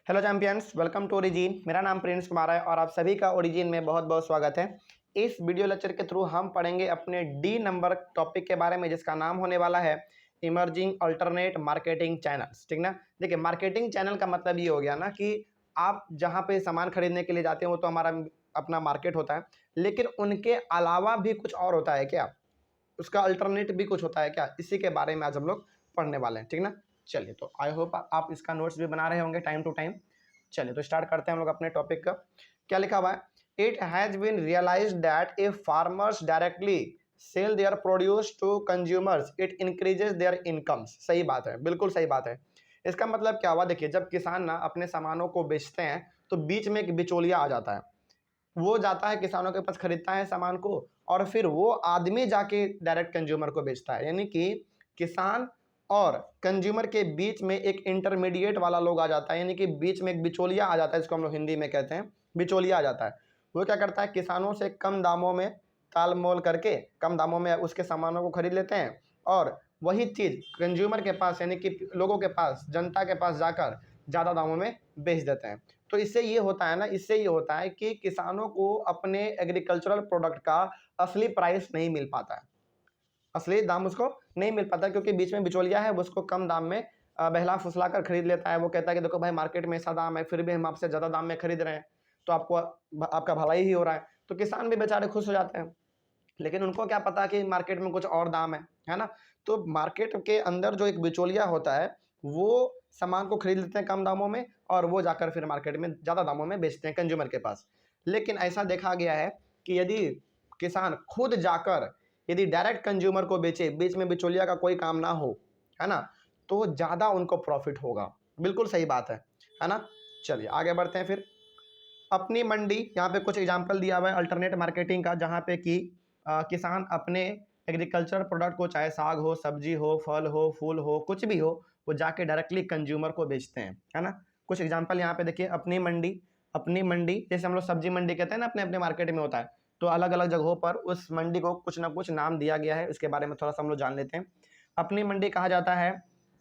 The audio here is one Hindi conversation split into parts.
Hello champions, welcome to origin. मेरा नाम प्रिंस कुमार है और आप सभी का ओरिजिन में बहुत बहुत स्वागत है। इस वीडियो लेक्चर के थ्रू हम पढ़ेंगे अपने डी नंबर टॉपिक के बारे में, जिसका नाम होने वाला है इमर्जिंग अल्टरनेट मार्केटिंग चैनल्स। ठीक ना। देखिए, मार्केटिंग चैनल का मतलब ये हो गया ना कि आप जहाँ पे सामान खरीदने के लिए जाते हैं वो तो हमारा अपना मार्केट होता है, लेकिन उनके अलावा भी कुछ और होता है क्या, उसका अल्टरनेट भी कुछ होता है क्या, इसी के बारे में आज हम लोग पढ़ने वाले हैं। ठीक ना। चलिए, तो आई होप आप इसका नोट्स भी बना रहे होंगे टाइम टू टाइम। चलिए, तो स्टार्ट करते हैं हम लोग अपने टॉपिक का। क्या लिखा हुआ है? It has been realised that if farmers directly sell their produce to consumers it increases their incomes. सही बात है, बिल्कुल सही बात है। इसका मतलब क्या हुआ? देखिए, जब किसान ना अपने सामानों को बेचते हैं तो बीच में एक बिचौलिया आ जाता है। वो जाता है किसानों के पास, खरीदता है सामान को, और फिर वो आदमी जाके डायरेक्ट कंज्यूमर को बेचता है। यानी कि किसान और कंज्यूमर के बीच में एक इंटरमीडिएट वाला लोग आ जाता है, यानी कि बीच में एक बिचौलिया आ जाता है, जिसको हम लोग हिंदी में कहते हैं बिचौलिया आ जाता है। वो क्या करता है? किसानों से कम दामों में ताल मोल करके कम दामों में उसके सामानों को खरीद लेते हैं, और वही चीज़ कंज्यूमर के पास, यानी कि लोगों के पास, जनता के पास जाकर ज़्यादा दामों में बेच देते हैं। तो इससे ये होता है ना, इससे ये होता है कि किसानों को अपने एग्रीकल्चरल प्रोडक्ट का असली प्राइस नहीं मिल पाता है, असली दाम उसको नहीं मिल पाता, क्योंकि बीच में बिचौलिया है, वो उसको कम दाम में बहला फुसला कर खरीद लेता है। वो कहता है कि देखो भाई, मार्केट में ऐसा दाम है, फिर भी हम आपसे ज़्यादा दाम में खरीद रहे हैं, तो आपको आपका भलाई ही हो रहा है। तो किसान भी बेचारे खुश हो जाते हैं, लेकिन उनको क्या पता कि मार्केट में कुछ और दाम है ना। तो मार्केट के अंदर जो एक बिचौलिया होता है, वो सामान को खरीद लेते हैं कम दामों में, और वो जाकर फिर मार्केट में ज़्यादा दामों में बेचते हैं कंज्यूमर के पास। लेकिन ऐसा देखा गया है कि यदि किसान खुद जाकर यदि डायरेक्ट कंज्यूमर को बेचे, बीच में बिचौलिया का कोई काम ना हो, है ना, तो ज़्यादा उनको प्रॉफिट होगा। बिल्कुल सही बात है ना। चलिए आगे बढ़ते हैं फिर। अपनी मंडी, यहाँ पे कुछ एग्जांपल दिया हुआ है अल्टरनेट मार्केटिंग का, जहाँ पे कि किसान अपने एग्रीकल्चर प्रोडक्ट को, चाहे साग हो, सब्जी हो, फल हो, फूल हो, कुछ भी हो, वो जाके डायरेक्टली कंज्यूमर को बेचते हैं, है ना। कुछ एग्जांपल यहाँ पे देखिए। अपनी मंडी, अपनी मंडी जैसे हम लोग सब्जी मंडी कहते हैं ना, अपने अपने मार्केट में होता है, तो अलग अलग जगहों पर उस मंडी को कुछ ना कुछ नाम दिया गया है। इसके बारे में थोड़ा सा हम लोग जान लेते हैं। अपनी मंडी कहा जाता है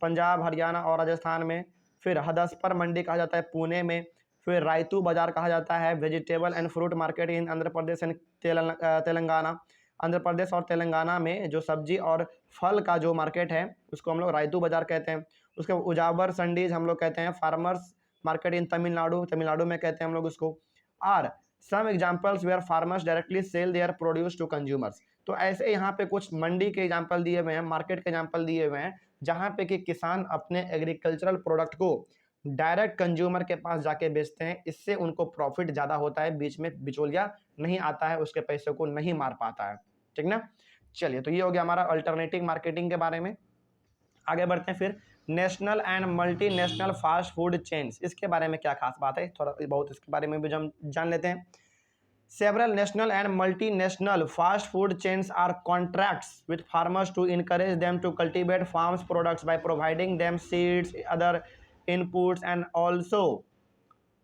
पंजाब, हरियाणा और राजस्थान में। फिर हदसपर मंडी कहा जाता है पुणे में। फिर रायतू बाजार कहा जाता है vegetable and fruit market in Andhra Pradesh and Telangana. Andhra Pradesh और तेलंगाना में जो सब्जी और फल का जो मार्केट है, उसको हम लोग रायतू बाजार कहते हैं। उसके उजावर संडीज हम लोग कहते हैं farmers market in Tamil Nadu, Tamil Nadu में कहते हैं हम लोग उसको। और some examples where farmers directly sell their produce to consumers. तो ऐसे यहाँ पे कुछ मंडी के एग्जाम्पल दिए हुए हैं, मार्केट के एग्जाम्पल दिए हुए हैं, जहाँ पे कि किसान अपने एग्रीकल्चरल प्रोडक्ट को डायरेक्ट कंज्यूमर के पास जाके बेचते हैं। इससे उनको प्रॉफिट ज़्यादा होता है, बीच में बिचौलिया नहीं आता है, उसके पैसे को नहीं मार पाता है। ठीक ना। चलिए, तो ये हो गया हमारा अल्टरनेटिव मार्केटिंग के बारे में। आगे बढ़ते हैं फिर। National and multinational fast food chains, इसके बारे में क्या खास बात है, थोड़ा बहुत इसके बारे में भी हम जान लेते हैं। Several national and multinational fast food chains are contracts with farmers to encourage them to cultivate farms products by providing them seeds, other inputs and also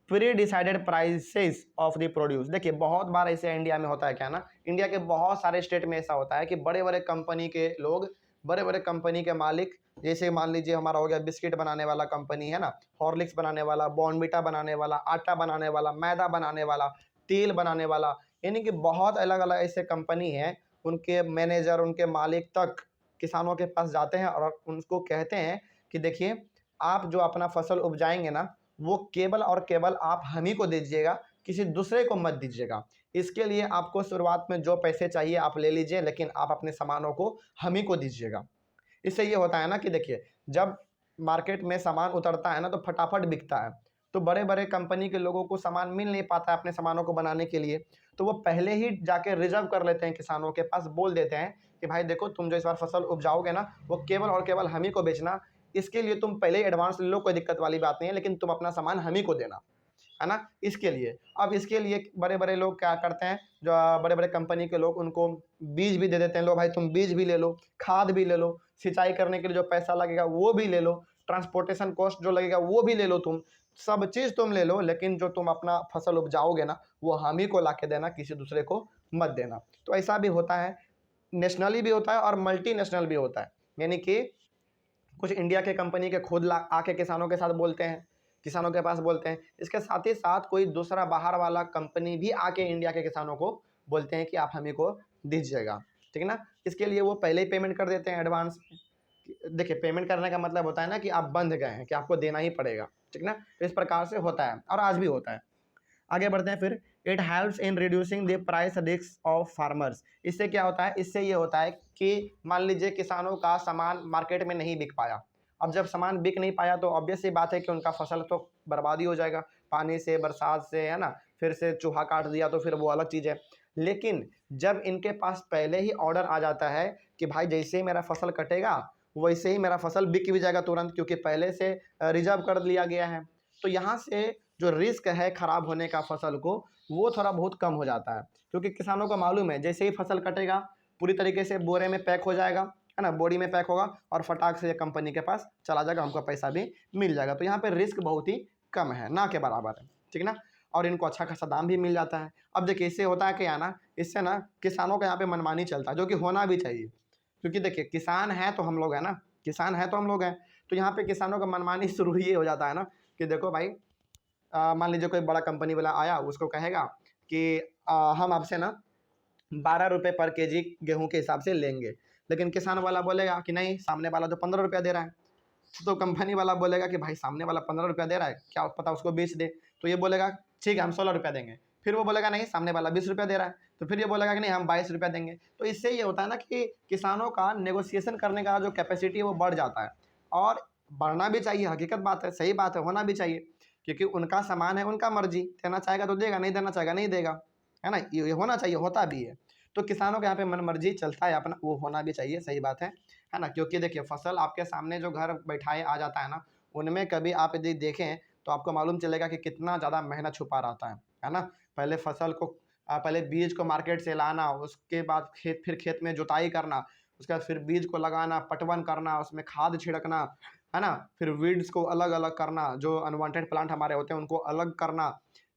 pre-decided prices of the produce. देखिए, बहुत बार ऐसे इंडिया में होता है क्या ना, इंडिया के बहुत सारे स्टेट में ऐसा होता है कि बड़े बड़े कंपनी के लोग, बड़े बड़े कंपनी के मालिक, जैसे मान लीजिए हमारा हो गया बिस्किट बनाने वाला कंपनी है ना, हॉर्लिक्स बनाने वाला, बॉर्नविटा बनाने वाला, आटा बनाने वाला, मैदा बनाने वाला, तेल बनाने वाला, यानी कि बहुत अलग अलग ऐसे कंपनी हैं। उनके मैनेजर, उनके मालिक तक किसानों के पास जाते हैं और उनको कहते हैं कि देखिए, आप जो अपना फसल उपजाएंगे ना, वो केवल और केवल आप हम ही को दीजिएगा, किसी दूसरे को मत दीजिएगा। इसके लिए आपको शुरुआत में जो पैसे चाहिए आप ले लीजिए, लेकिन आप अपने सामानों को हम ही को दीजिएगा। इससे ये होता है ना कि देखिए, जब मार्केट में सामान उतरता है ना, तो फटाफट बिकता है, तो बड़े बड़े कंपनी के लोगों को सामान मिल नहीं पाता है अपने सामानों को बनाने के लिए, तो वो पहले ही जाके रिजर्व कर लेते हैं, किसानों के पास बोल देते हैं कि भाई देखो, तुम जो इस बार फसल उपजाओगे ना, वो केवल और केवल हम ही को बेचना, इसके लिए तुम पहले ही एडवांस ले लो, कोई दिक्कत वाली बात नहीं है, लेकिन तुम अपना सामान हम ही को देना, है ना। इसके लिए अब इसके लिए बड़े बड़े लोग क्या करते हैं, जो बड़े बड़े कंपनी के लोग, उनको बीज भी दे देते हैं। लो भाई, तुम बीज भी ले लो, खाद भी ले लो, सिंचाई करने के लिए जो पैसा लगेगा वो भी ले लो, ट्रांसपोर्टेशन कॉस्ट जो लगेगा वो भी ले लो, तुम सब चीज़ तुम ले लो, लेकिन जो तुम अपना फसल उपजाओगे ना, वो हम ही को ला के देना, किसी दूसरे को मत देना। तो ऐसा भी होता है, नेशनली भी होता है और मल्टी नेशनल भी होता है। यानी कि कुछ इंडिया के कंपनी के खुद आके किसानों के साथ बोलते हैं किसानों के पास बोलते हैं। इसके साथ ही साथ कोई दूसरा बाहर वाला कंपनी भी आके इंडिया के किसानों को बोलते हैं कि आप हमें को दीजिएगा, ठीक है ना। इसके लिए वो पहले ही पेमेंट कर देते हैं एडवांस। देखिए, पेमेंट करने का मतलब होता है ना कि आप बंध गए हैं, कि आपको देना ही पड़ेगा, ठीक ना। तो इस प्रकार से होता है और आज भी होता है। आगे बढ़ते हैं फिर। It helps in reducing the price risk of farmers. इससे क्या होता है, इससे ये होता है कि मान लीजिए किसानों का सामान मार्केट में नहीं बिक पाया। अब जब सामान बिक नहीं पाया तो ऑब्वियस सी बात है कि उनका फसल तो बर्बाद ही हो जाएगा, पानी से, बरसात से, है ना। फिर से चूहा काट दिया तो फिर वो अलग चीज़ है। लेकिन जब इनके पास पहले ही ऑर्डर आ जाता है कि भाई जैसे ही मेरा फसल कटेगा वैसे ही मेरा फसल बिक भी जाएगा तुरंत, क्योंकि पहले से रिजर्व कर लिया गया है, तो यहाँ से जो रिस्क है खराब होने का फसल को, वो थोड़ा बहुत कम हो जाता है। क्योंकि किसानों को मालूम है जैसे ही फसल कटेगा पूरी तरीके से बोरे में पैक हो जाएगा, है ना, बोरी में पैक होगा और फटाक से कंपनी के पास चला जाएगा, हमको पैसा भी मिल जाएगा। तो यहाँ पे रिस्क बहुत ही कम है, ना के बराबर है, ठीक है ना। और इनको अच्छा खासा दाम भी मिल जाता है। अब देखिए, इससे होता है क्या ना, इससे ना किसानों का यहाँ पे मनमानी चलता है, जो कि होना भी चाहिए। क्योंकि देखिए, किसान है तो हम लोग हैं ना, किसान है तो हम लोग हैं। तो यहाँ पे किसानों का मनमानी शुरू ये हो जाता है ना कि देखो भाई, मान लीजिए कोई बड़ा कंपनी वाला आया, उसको कहेगा कि हम आपसे ना 12 रुपये पर केजी गेहूं के हिसाब से लेंगे। लेकिन किसान वाला बोलेगा कि नहीं, सामने वाला तो 15 रुपया दे रहा है। तो कंपनी वाला बोलेगा कि भाई सामने वाला 15 रुपया दे रहा है, क्या पता उसको बेच दे। तो ये बोलेगा ठीक है, हम 16 रुपया देंगे। फिर वो बोलेगा नहीं, सामने वाला 20 रुपया दे रहा है, तो फिर ये बोलेगा कि नहीं, हम 22 रुपया देंगे। तो इससे ये होता है ना कि किसानों का नेगोशिएशन करने का जो कैपेसिटी है वो बढ़ जाता है। और बढ़ना भी चाहिए, हकीकत बात है, सही बात है, होना भी चाहिए। क्योंकि उनका सामान है, उनका मर्जी, देना चाहेगा तो देगा, नहीं देना चाहेगा नहीं देगा, है ना। ये होना चाहिए, होता भी है। तो किसानों के यहाँ पे मन मर्जी चलता है अपना, वो होना भी चाहिए, सही बात है ना। क्योंकि देखिए, फसल आपके सामने जो घर बैठाए आ जाता है ना, उनमें कभी आप यदि देखें तो आपको मालूम चलेगा कि कितना ज़्यादा मेहनत छुपा रहता है ना। पहले फसल को पहले बीज को मार्केट से लाना, उसके बाद फिर खेत में जुताई करना, उसके बाद फिर बीज को लगाना, पटवन करना, उसमें खाद छिड़कना, है ना। फिर वीड्स को अलग अलग करना, जो अनवांटेड प्लांट हमारे होते हैं उनको अलग करना।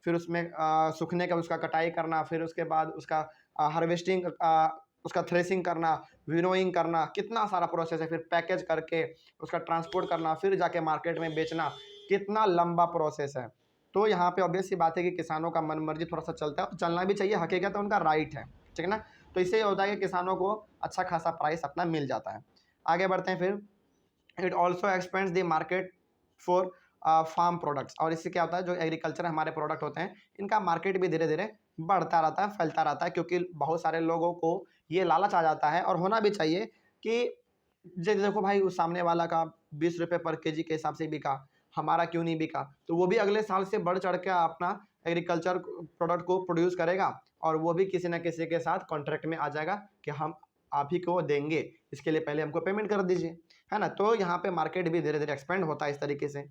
फिर उसमें सूखने का उसका कटाई करना, फिर उसके बाद उसका हार्वेस्टिंग, उसका थ्रेसिंग करना, विनोइंग करना, कितना सारा प्रोसेस है। फिर पैकेज करके उसका ट्रांसपोर्ट करना, फिर जाके मार्केट में बेचना, कितना लंबा प्रोसेस है। तो यहाँ पे ऑब्वियस सी बात है कि किसानों का मन मर्जी थोड़ा सा चलता है, चलना भी चाहिए, हकीकत है, उनका राइट है, ठीक है ना। तो इससे ये होता है कि किसानों को अच्छा खासा प्राइस अपना मिल जाता है। आगे बढ़ते हैं फिर। It also expands the market for farm products. और इससे क्या होता है, जो एग्रीकल्चर हमारे प्रोडक्ट होते हैं, इनका मार्केट भी धीरे धीरे बढ़ता रहता है, फैलता रहता है। क्योंकि बहुत सारे लोगों को ये लालच आ जाता है, और होना भी चाहिए, कि देखो भाई, उस सामने वाला का 20 रुपये पर केजी के हिसाब से बिका, हमारा क्यों नहीं बिका। तो वो भी अगले साल से बढ़ चढ़ के अपना एग्रीकल्चर प्रोडक्ट को प्रोड्यूस करेगा, और वो भी किसी न किसी के साथ कॉन्ट्रैक्ट में आ जाएगा कि हम आप ही को देंगे, इसके लिए पहले हमको पेमेंट कर दीजिए, है ना। तो यहाँ पे मार्केट भी धीरे धीरे एक्सपेंड होता है इस तरीके से।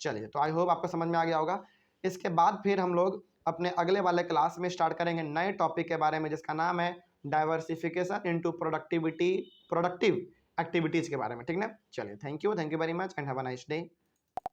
चलिए, तो आई होप आपको समझ में आ गया होगा। इसके बाद फिर हम लोग अपने अगले वाले क्लास में स्टार्ट करेंगे नए टॉपिक के बारे में, जिसका नाम है डाइवर्सिफिकेशन इनटू प्रोडक्टिव एक्टिविटीज़ के बारे में, ठीक ना। चलिए, thank you very much and have a nice day.